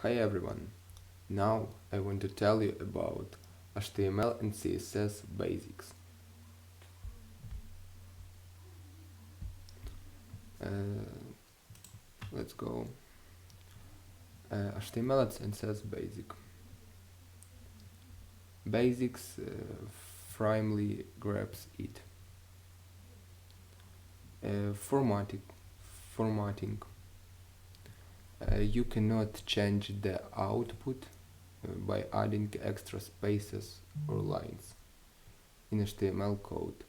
Hi everyone, now I want to tell you about HTML and CSS basics. Uh, let's go. HTML and CSS basic. Basics firmly grabs it. Formatting. You cannot change the output by adding extra spaces or lines in HTML code.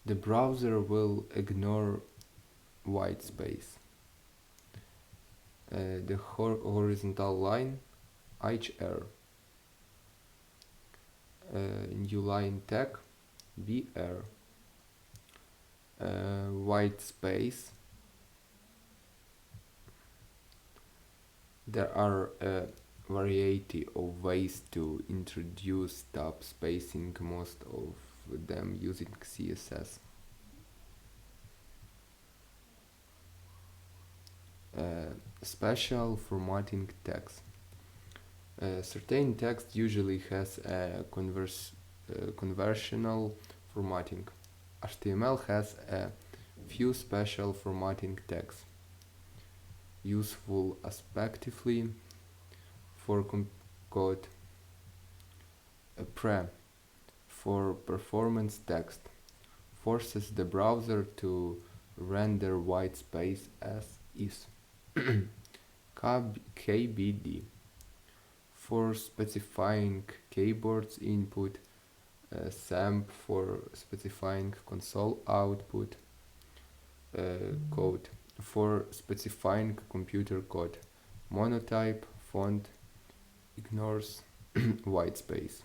The browser will ignore white space. The horizontal line HR, new line tag BR, white space. There are a variety of ways to introduce tab spacing, most of them using CSS. Special formatting text. Certain text usually has a conversational formatting. HTML has a few special formatting tags, useful respectively for code, pre for performance text, forces the browser to render white space as is. KBD for specifying keyboard's input, SAMP for specifying console output, code for specifying computer code, monotype font ignores white space.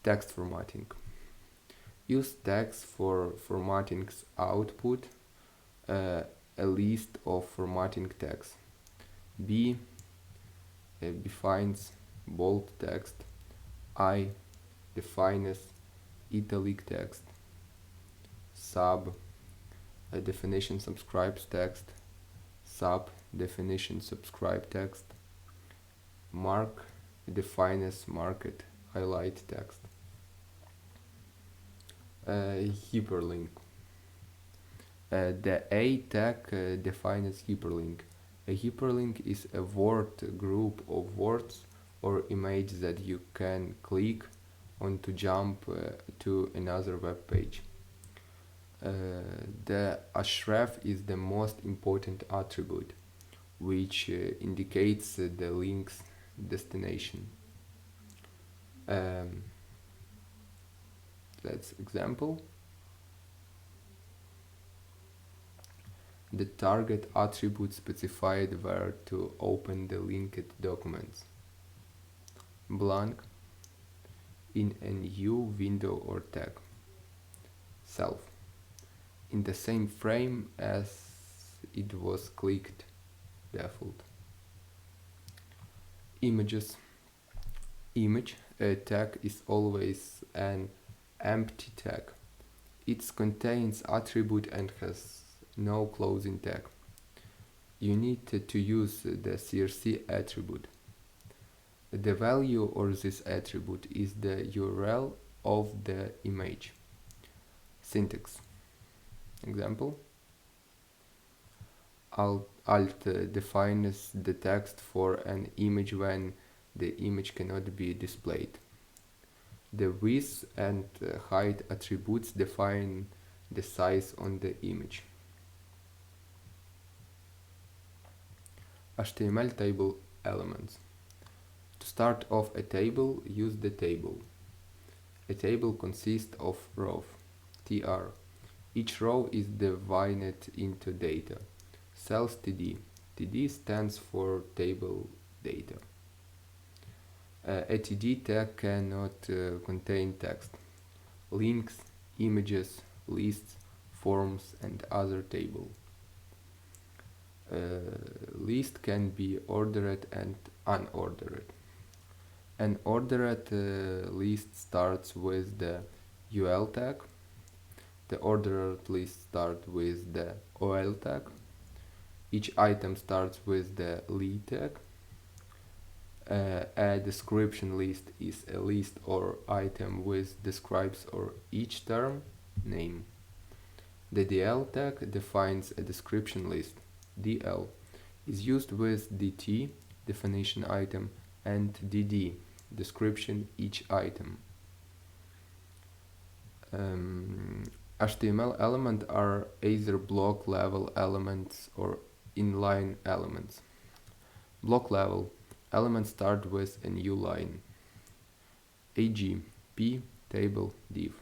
Text formatting. Use text for formatting's output, a list of formatting tags. B defines bold text. I defines italic text. Sub definition subscribes text. Sub definition subscribe text. Mark defines market highlight text. Hyperlink. The A tag defines hyperlink. A hyperlink is a word group of words or image that you can click on to jump to another web page. The href is the most important attribute, which indicates the link's destination. Let's example. The target attribute specified where to open the linked documents. Blank in a new window or tag. Self in the same frame as it was clicked. Default. Images. Image tag is always an empty tag. It contains attribute and has no closing tag. You need to use the CRC attribute. The value of this attribute is the URL of the image. Syntax. Example. Alt defines the text for an image when the image cannot be displayed. The width and height attributes define the size on the image. HTML table elements. To start off a table, use the table. A table consists of rows, tr. Each row is divided into data. Cells td. td stands for table data. A td tag cannot contain text. Links, images, lists, forms, and other table. List can be ordered and unordered. An ordered list starts with the UL tag. The ordered list starts with the OL tag. Each item starts with the lead tag. A description list is a list or item which describes or each term name. The DL tag defines a description list. DL is used with DT, definition item, and DD, description each item. HTML elements are either block level elements or inline elements. Block level elements start with a new line. AG, P, table, div.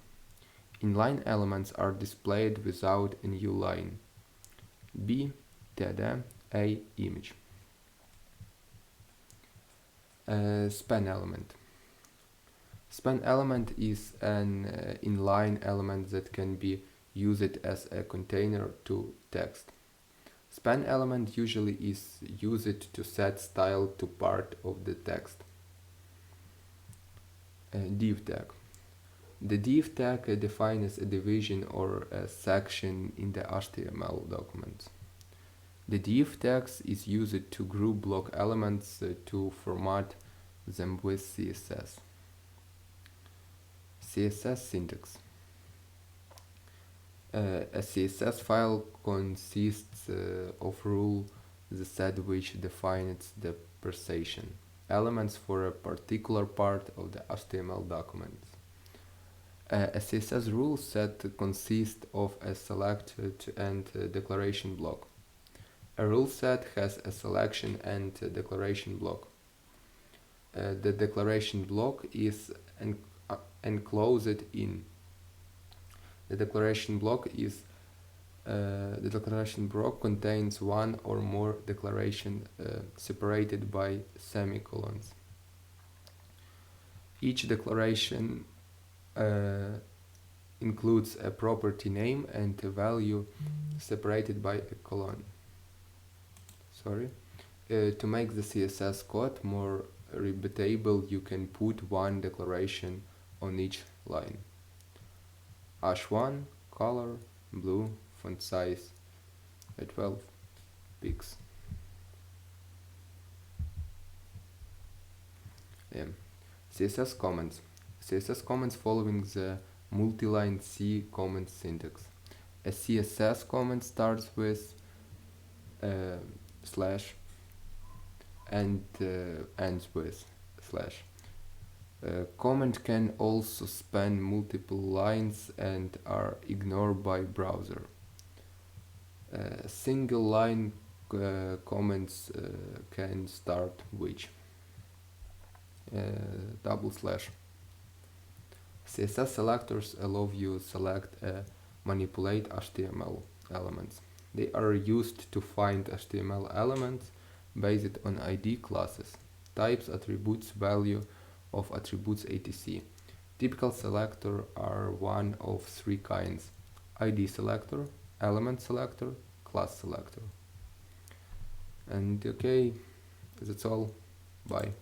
Inline elements are displayed without a new line. B, TD, A, image. Span element. Span element is an inline element that can be used as a container to text. Span element usually is used to set style to part of the text. Div tag. The div tag defines a division or a section in the HTML document. The div tag is used to group block elements to format them with CSS. CSS syntax. A CSS file consists of rules the set which defines the precision elements for a particular part of the HTML document. A CSS rule set consists of a select and declaration block. A rule set has a selection and declaration block. The declaration block is enclosed in. The declaration block contains one or more declarations separated by semicolons. Each declaration includes a property name and a value separated by a colon. To make the CSS code more readable, you can put one declaration on each line. H1, color, blue, font size, 12 pixels. CSS comments. CSS comments following the multi-line C comment syntax. A CSS comment starts with slash and ends with slash. Comment can also span multiple lines and are ignored by browser. Single line comments can start with double slash. CSS selectors allow you to select and manipulate HTML elements. They are used to find HTML elements based on ID classes, types, attributes, value of attributes, etc. Typical selectors are one of three kinds: ID selector, element selector, class selector. And okay, that's all. Bye.